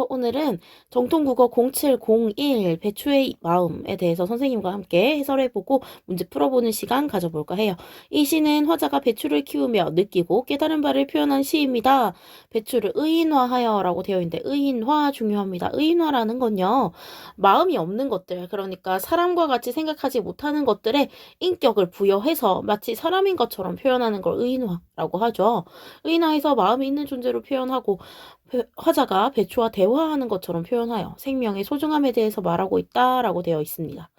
오늘은 정통국어 0701 배추의 마음에 대해서 선생님과 함께 해설해보고 문제 풀어보는 시간 가져볼까 해요. 이 시는 화자가 배추를 키우며 느끼고 깨달은 바를 표현한 시입니다. 배추를 의인화하여 라고 되어 있는데 의인화 중요합니다. 의인화라는 건요. 마음이 없는 것들, 그러니까 사람과 같이 생각하지 못하는 것들에 인격을 부여해서 마치 사람인 것처럼 표현하는 걸 의인화라고 하죠. 의인화해서 마음이 있는 존재로 표현하고 화자가 배추와 대화하는 것처럼 표현하여 생명의 소중함에 대해서 말하고 있다라고 되어 있습니다.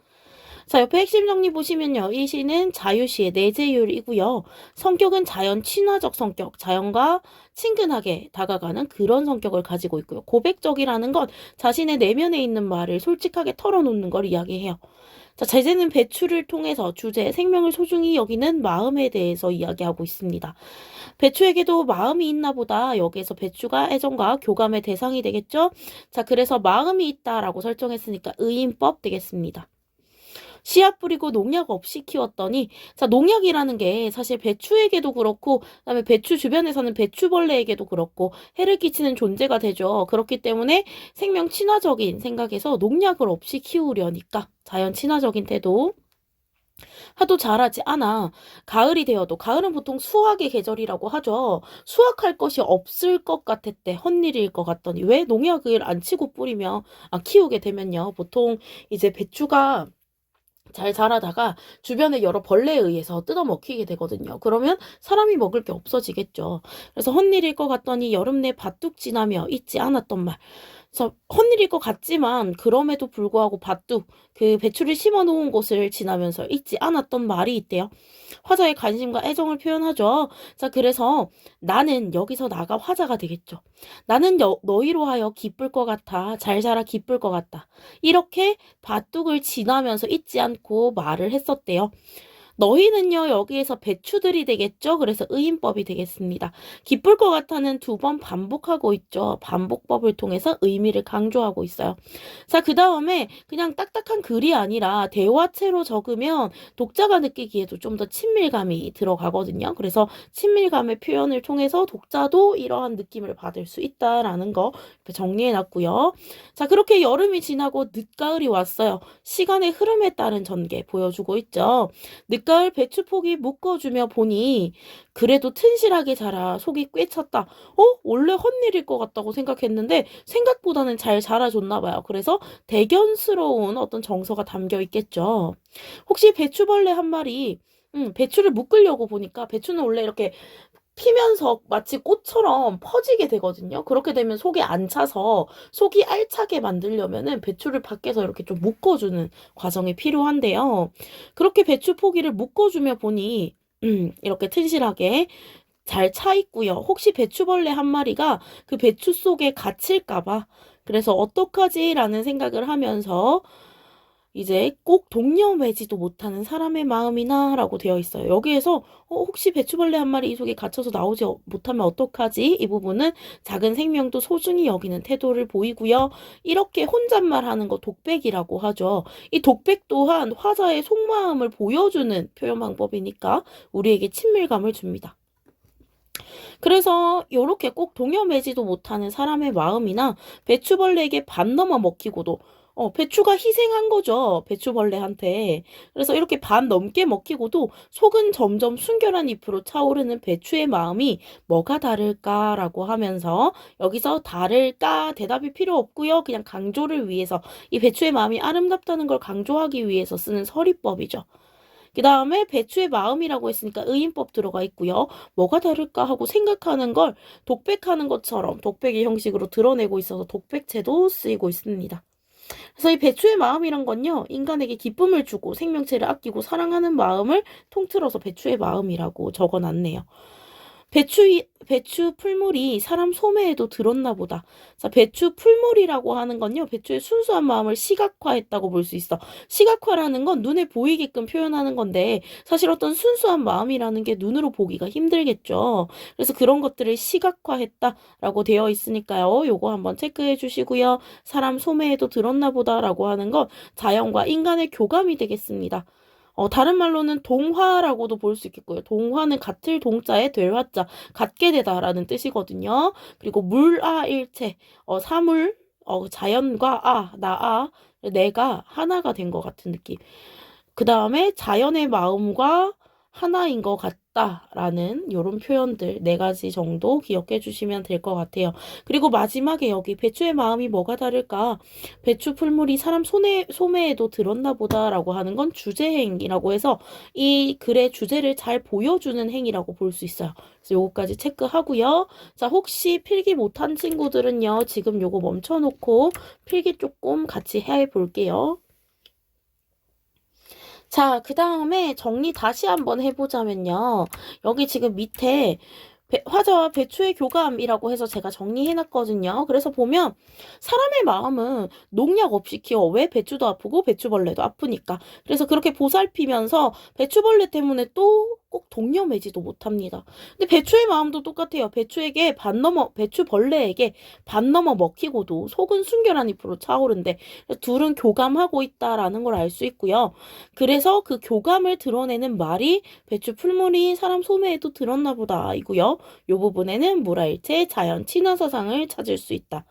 자, 옆에 핵심 정리 보시면요. 이 시는 자유시의 내재율이고요. 성격은 자연 친화적 성격, 자연과 친근하게 다가가는 그런 성격을 가지고 있고요. 고백적이라는 건 자신의 내면에 있는 말을 솔직하게 털어놓는 걸 이야기해요. 자, 제재는 배추를 통해서 주제, 생명을 소중히 여기는 마음에 대해서 이야기하고 있습니다. 배추에게도 마음이 있나 보다. 여기에서 배추가 애정과 교감의 대상이 되겠죠? 자, 그래서 마음이 있다라고 설정했으니까 의인법 되겠습니다. 씨앗 뿌리고 농약 없이 키웠더니, 자, 농약이라는 게 사실 배추에게도 그렇고, 그다음에 배추 주변에 사는 배추벌레에게도 그렇고 해를 끼치는 존재가 되죠. 그렇기 때문에 생명 친화적인 생각에서 농약을 없이 키우려니까 자연 친화적인 태도. 하도 자라지 않아. 가을이 되어도, 가을은 보통 수확의 계절이라고 하죠. 수확할 것이 없을 것 같았대. 헛일일 것 같더니 왜 농약을 안 치고 뿌리며 키우게 되면요. 보통 이제 배추가 잘 자라다가 주변에 여러 벌레에 의해서 뜯어먹히게 되거든요. 그러면 사람이 먹을 게 없어지겠죠. 그래서 헛일일 것 같더니 여름 내 밭둑 지나며 잊지 않았던 말. 그래서 헛일일 것 같지만 그럼에도 불구하고 밭둑, 그 배추를 심어 놓은 곳을 지나면서 잊지 않았던 말이 있대요. 화자의 관심과 애정을 표현하죠. 자, 그래서 나는 여기서 나가 화자가 되겠죠. 나는 너희로 하여 기쁠 것 같아. 잘 자라 기쁠 것 같다. 이렇게 밭둑을 지나면서 잊지 않고 말을 했었대요. 너희는요, 여기에서 배추들이 되겠죠? 그래서 의인법이 되겠습니다. 기쁠 것 같아는 두 번 반복하고 있죠. 반복법을 통해서 의미를 강조하고 있어요. 자, 그 다음에 그냥 딱딱한 글이 아니라 대화체로 적으면 독자가 느끼기에도 좀 더 친밀감이 들어가거든요. 그래서 친밀감의 표현을 통해서 독자도 이러한 느낌을 받을 수 있다라는 거 정리해놨고요. 자, 그렇게 여름이 지나고 늦가을이 왔어요. 시간의 흐름에 따른 전개 보여주고 있죠. 늦가을 배추폭이 묶어주며 보니 그래도 튼실하게 자라 속이 꽤 찼다. 원래 헛일일 것 같다고 생각했는데 생각보다는 잘 자라줬나 봐요. 그래서 대견스러운 어떤 정서가 담겨 있겠죠. 혹시 배추벌레 한 마리 배추를 묶으려고 보니까 배추는 원래 이렇게 피면서 마치 꽃처럼 퍼지게 되거든요. 그렇게 되면 속이 안 차서 속이 알차게 만들려면은 배추를 밖에서 이렇게 좀 묶어주는 과정이 필요한데요. 그렇게 배추 포기를 묶어주며 보니 이렇게 튼실하게 잘 차 있고요. 혹시 배추벌레 한 마리가 그 배추 속에 갇힐까봐 그래서 어떡하지라는 생각을 하면서 이제 꼭 동여매지도 못하는 사람의 마음이나 라고 되어 있어요. 여기에서 혹시 배추벌레 한 마리 이 속에 갇혀서 나오지 못하면 어떡하지? 이 부분은 작은 생명도 소중히 여기는 태도를 보이고요. 이렇게 혼잣말 하는 거 독백이라고 하죠. 이 독백 또한 화자의 속마음을 보여주는 표현 방법이니까 우리에게 친밀감을 줍니다. 그래서 이렇게 꼭 동여매지도 못하는 사람의 마음이나 배추벌레에게 반 넘어 먹히고도 배추가 희생한 거죠. 배추벌레한테. 그래서 이렇게 반 넘게 먹히고도 속은 점점 순결한 잎으로 차오르는 배추의 마음이 뭐가 다를까라고 하면서 여기서 다를까 대답이 필요 없고요. 그냥 강조를 위해서 이 배추의 마음이 아름답다는 걸 강조하기 위해서 쓰는 서리법이죠. 그 다음에 배추의 마음이라고 했으니까 의인법 들어가 있고요. 뭐가 다를까 하고 생각하는 걸 독백하는 것처럼 독백의 형식으로 드러내고 있어서 독백체도 쓰이고 있습니다. 그래서 이 배추의 마음이란 건요, 인간에게 기쁨을 주고 생명체를 아끼고 사랑하는 마음을 통틀어서 배추의 마음이라고 적어놨네요. 배추 풀물이 사람 소매에도 들었나 보다. 자, 배추 풀물이라고 하는 건요, 배추의 순수한 마음을 시각화했다고 볼 수 있어. 시각화라는 건 눈에 보이게끔 표현하는 건데, 사실 어떤 순수한 마음이라는 게 눈으로 보기가 힘들겠죠. 그래서 그런 것들을 시각화했다라고 되어 있으니까요, 요거 한번 체크해 주시고요. 사람 소매에도 들었나 보다라고 하는 건 자연과 인간의 교감이 되겠습니다. 다른 말로는 동화라고도 볼 수 있겠고요. 동화는 같을 동자에 될 화자, 같게 되다라는 뜻이거든요. 그리고 물아일체, 사물, 자연과 내가 하나가 된 것 같은 느낌. 그 다음에 자연의 마음과 하나인 것 같다라는 이런 표현들 4가지 정도 기억해 주시면 될 것 같아요. 그리고 마지막에 여기 배추의 마음이 뭐가 다를까? 배추 풀물이 사람 소매에도 들었나 보다라고 하는 건 주제행이라고 해서 이 글의 주제를 잘 보여주는 행이라고 볼 수 있어요. 그래서 요거까지 체크하고요. 자, 혹시 필기 못한 친구들은요, 지금 요거 멈춰놓고 필기 조금 같이 해볼게요. 자, 그 다음에 정리 다시 한번 해보자면요. 여기 지금 밑에 화자와 배추의 교감이라고 해서 제가 정리해놨거든요. 그래서 보면 사람의 마음은 농약 없이 키워. 왜? 배추도 아프고 배추벌레도 아프니까. 그래서 그렇게 보살피면서 배추벌레 때문에 또 꼭 동료매지도 못합니다. 근데 배추의 마음도 똑같아요. 배추벌레에게 반 넘어 먹히고도 속은 순결한 잎으로 차오른대. 둘은 교감하고 있다라는 걸 알 수 있고요. 그래서 그 교감을 드러내는 말이 배추 풀물이 사람 소매에도 들었나 보다 이고요. 이 부분에는 물화일체, 자연, 친화사상을 찾을 수 있다.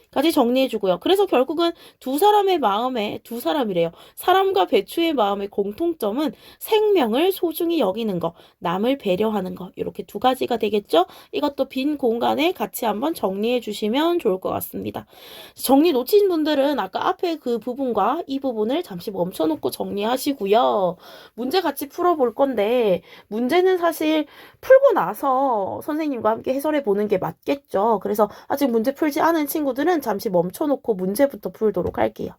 까지 정리해주고요. 그래서 결국은 두 사람이래요. 사람과 배추의 마음의 공통점은 생명을 소중히 여기는 거, 남을 배려하는 거, 이렇게 2가지가 되겠죠? 이것도 빈 공간에 같이 한번 정리해 주시면 좋을 것 같습니다. 정리 놓친 분들은 아까 앞에 그 부분과 이 부분을 잠시 멈춰놓고 정리하시고요. 문제 같이 풀어볼 건데, 문제는 사실 풀고 나서 선생님과 함께 해설해 보는 게 맞겠죠. 그래서 아직 문제 풀지 않은 친구들은 잠시 멈춰놓고 문제부터 풀도록 할게요.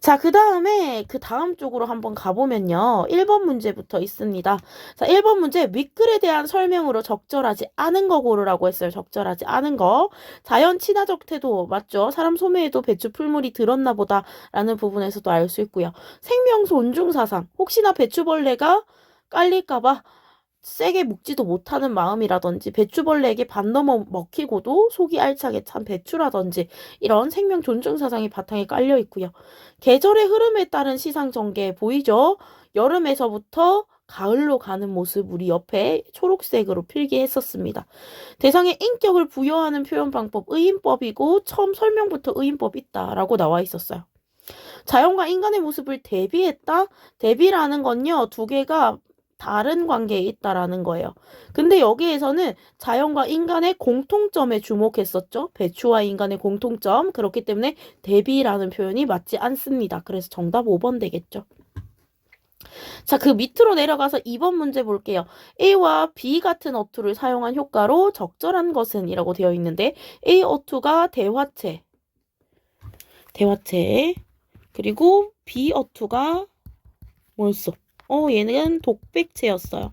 자, 그 다음 쪽으로 한번 가보면요. 1번 문제부터 있습니다. 자, 1번 문제 윗글에 대한 설명으로 적절하지 않은 거 고르라고 했어요. 적절하지 않은 거. 자연 친화적 태도 맞죠? 사람 소매에도 배추 풀물이 들었나 보다 라는 부분에서도 알 수 있고요. 생명 존중 사상. 혹시나 배추벌레가 깔릴까봐 세게 묶지도 못하는 마음이라든지 배추벌레에게 반 넘어 먹히고도 속이 알차게 찬 배추라든지 이런 생명 존중 사상이 바탕에 깔려 있고요. 계절의 흐름에 따른 시상 전개 보이죠? 여름에서부터 가을로 가는 모습 우리 옆에 초록색으로 필기했었습니다. 대상의 인격을 부여하는 표현 방법 의인법이고 처음 설명부터 의인법 있다라고 나와 있었어요. 자연과 인간의 모습을 대비했다? 대비라는 건요, 2개가 다른 관계에 있다라는 거예요. 근데 여기에서는 자연과 인간의 공통점에 주목했었죠. 배추와 인간의 공통점. 그렇기 때문에 대비라는 표현이 맞지 않습니다. 그래서 정답 5번 되겠죠. 자, 그 밑으로 내려가서 2번 문제 볼게요. A와 B 같은 어투를 사용한 효과로 적절한 것은 이라고 되어 있는데 A 어투가 대화체. 그리고 B 어투가 뭘써? 얘는 독백체였어요.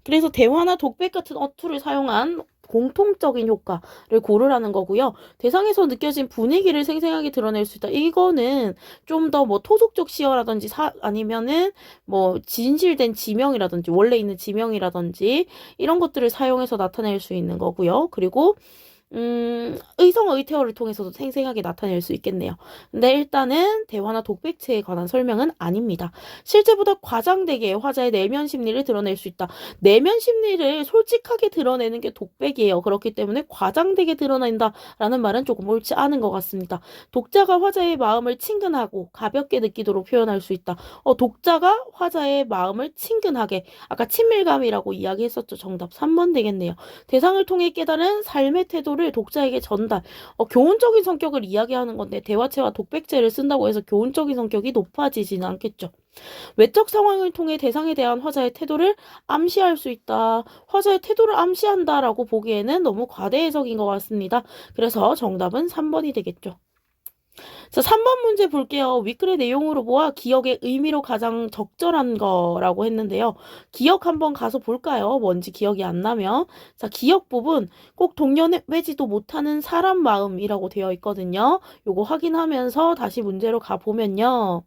그래서 대화나 독백 같은 어투를 사용한 공통적인 효과를 고르라는 거고요. 대상에서 느껴진 분위기를 생생하게 드러낼 수 있다. 이거는 좀 더 뭐 토속적 시어라든지 아니면은 뭐 진실된 지명이라든지 원래 있는 지명이라든지 이런 것들을 사용해서 나타낼 수 있는 거고요. 그리고 의성어의태어를 통해서도 생생하게 나타낼 수 있겠네요. 근데 일단은 대화나 독백체에 관한 설명은 아닙니다. 실제보다 과장되게 화자의 내면 심리를 드러낼 수 있다. 내면 심리를 솔직하게 드러내는 게 독백이에요. 그렇기 때문에 과장되게 드러낸다라는 말은 조금 옳지 않은 것 같습니다. 독자가 화자의 마음을 친근하고 가볍게 느끼도록 표현할 수 있다. 독자가 화자의 마음을 친근하게, 아까 친밀감이라고 이야기했었죠. 정답 3번 되겠네요. 대상을 통해 깨달은 삶의 태도를 독자에게 전달. 교훈적인 성격을 이야기하는 건데 대화체와 독백체를 쓴다고 해서 교훈적인 성격이 높아지지는 않겠죠. 외적 상황을 통해 대상에 대한 화자의 태도를 암시할 수 있다. 화자의 태도를 암시한다라고 보기에는 너무 과대 해석인 것 같습니다. 그래서 정답은 3번이 되겠죠. 자, 3번 문제 볼게요. 윗글의 내용으로 보아 기억의 의미로 가장 적절한 거라고 했는데요. 기억 한번 가서 볼까요? 뭔지 기억이 안 나면. 자, 기억 부분 꼭 동년회지도 못하는 사람 마음이라고 되어 있거든요. 요거 확인하면서 다시 문제로 가보면요.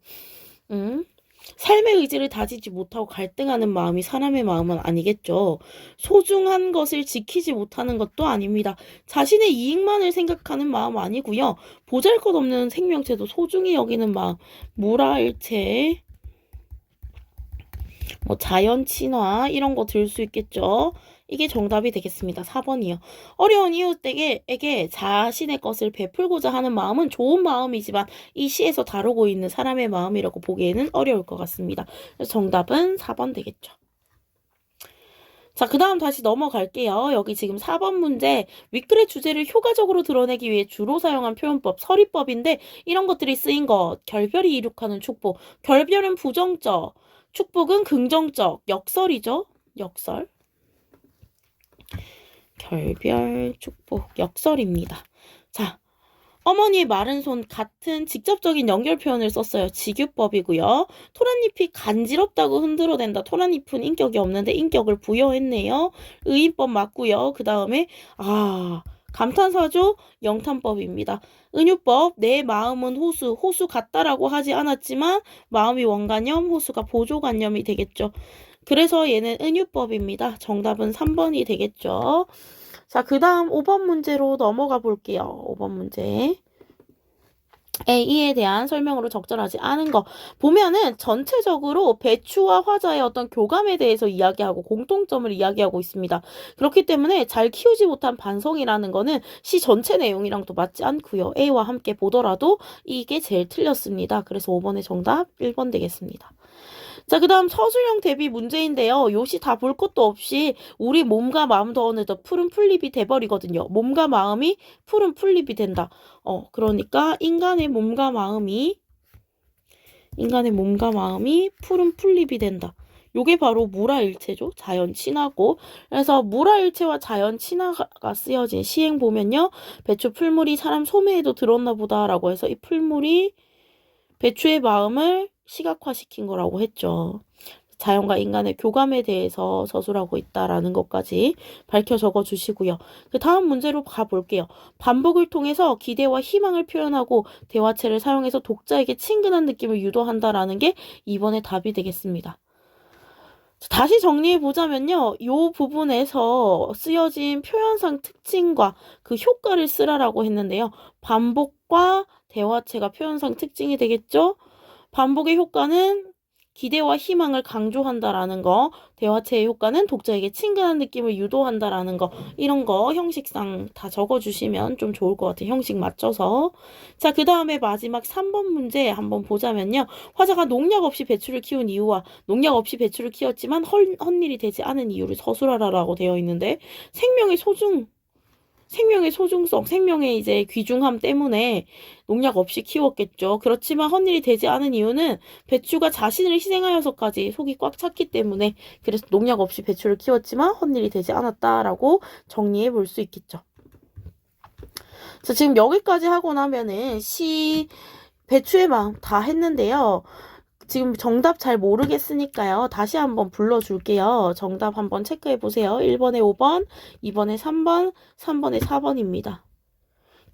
삶의 의지를 다지지 못하고 갈등하는 마음이 사람의 마음은 아니겠죠. 소중한 것을 지키지 못하는 것도 아닙니다. 자신의 이익만을 생각하는 마음 아니고요. 보잘것없는 생명체도 소중히 여기는 마음, 물화일체, 뭐 자연 친화 이런 거 들 수 있겠죠. 이게 정답이 되겠습니다. 4번이요. 어려운 이웃에게 자신의 것을 베풀고자 하는 마음은 좋은 마음이지만 이 시에서 다루고 있는 사람의 마음이라고 보기에는 어려울 것 같습니다. 그래서 정답은 4번 되겠죠. 자, 그 다음 다시 넘어갈게요. 여기 지금 4번 문제, 윗글의 주제를 효과적으로 드러내기 위해 주로 사용한 표현법, 서리법인데 이런 것들이 쓰인 것, 결별이 이룩하는 축복. 결별은 부정적, 축복은 긍정적, 역설이죠. 역설. 결별, 축복, 역설입니다. 자, 어머니의 마른 손 같은 직접적인 연결 표현을 썼어요. 직유법이고요. 토란잎이 간지럽다고 흔들어댄다. 토란잎은 인격이 없는데 인격을 부여했네요. 의인법 맞고요. 그 다음에 감탄사죠? 영탄법입니다. 은유법, 내 마음은 호수, 호수 같다라고 하지 않았지만 마음이 원관념, 호수가 보조관념이 되겠죠. 그래서 얘는 은유법입니다. 정답은 3번이 되겠죠. 자, 그 다음 5번 문제로 넘어가 볼게요. 5번 문제. 이에 대한 설명으로 적절하지 않은 거. 보면은 전체적으로 배추와 화자의 어떤 교감에 대해서 이야기하고 공통점을 이야기하고 있습니다. 그렇기 때문에 잘 키우지 못한 반성이라는 거는 시 전체 내용이랑 또 맞지 않고요. A와 함께 보더라도 이게 제일 틀렸습니다. 그래서 5번의 정답 1번 되겠습니다. 자, 그 다음 서술형 대비 문제인데요. 요시 다 볼 것도 없이 우리 몸과 마음도 어느덧 푸른 풀잎이 돼버리거든요. 몸과 마음이 푸른 풀잎이 된다. 그러니까 인간의 몸과 마음이 푸른 풀잎이 된다. 요게 바로 물화일체죠. 자연 친화고. 그래서 물화일체와 자연 친화가 쓰여진 시행 보면요. 배추 풀물이 사람 소매에도 들었나 보다라고 해서 이 풀물이 배추의 마음을 시각화시킨 거라고 했죠. 자연과 인간의 교감에 대해서 서술하고 있다라는 것까지 밝혀 적어 주시고요. 그 다음 문제로 가볼게요. 반복을 통해서 기대와 희망을 표현하고 대화체를 사용해서 독자에게 친근한 느낌을 유도한다라는 게 이번에 답이 되겠습니다. 다시 정리해 보자면요. 이 부분에서 쓰여진 표현상 특징과 그 효과를 쓰라라고 했는데요. 반복과 대화체가 표현상 특징이 되겠죠? 반복의 효과는 기대와 희망을 강조한다라는 거, 대화체의 효과는 독자에게 친근한 느낌을 유도한다라는 거, 이런 거 형식상 다 적어주시면 좀 좋을 것 같아요. 형식 맞춰서. 자, 그 다음에 마지막 3번 문제 한번 보자면요. 화자가 농약 없이 배추를 키운 이유와 농약 없이 배추를 키웠지만 헛일이 되지 않은 이유를 서술하라라고 되어 있는데 생명의 소중성, 생명의 이제 귀중함 때문에 농약 없이 키웠겠죠. 그렇지만 헛일이 되지 않은 이유는 배추가 자신을 희생하여서까지 속이 꽉 찼기 때문에 그래서 농약 없이 배추를 키웠지만 헛일이 되지 않았다라고 정리해 볼 수 있겠죠. 자, 지금 여기까지 하고 나면은 배추의 마음 다 했는데요. 지금 정답 잘 모르겠으니까요. 다시 한번 불러줄게요. 정답 한번 체크해 보세요. 1번에 5번, 2번에 3번, 3번에 4번입니다.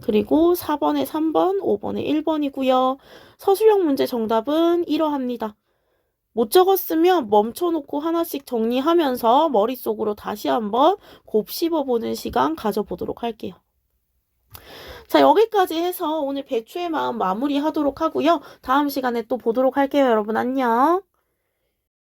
그리고 4번에 3번, 5번에 1번이고요. 서술형 문제 정답은 이러합니다. 못 적었으면 멈춰놓고 하나씩 정리하면서 머릿속으로 다시 한번 곱씹어보는 시간 가져보도록 할게요. 자, 여기까지 해서 오늘 배추의 마음 마무리하도록 하고요. 다음 시간에 또 보도록 할게요. 여러분 안녕.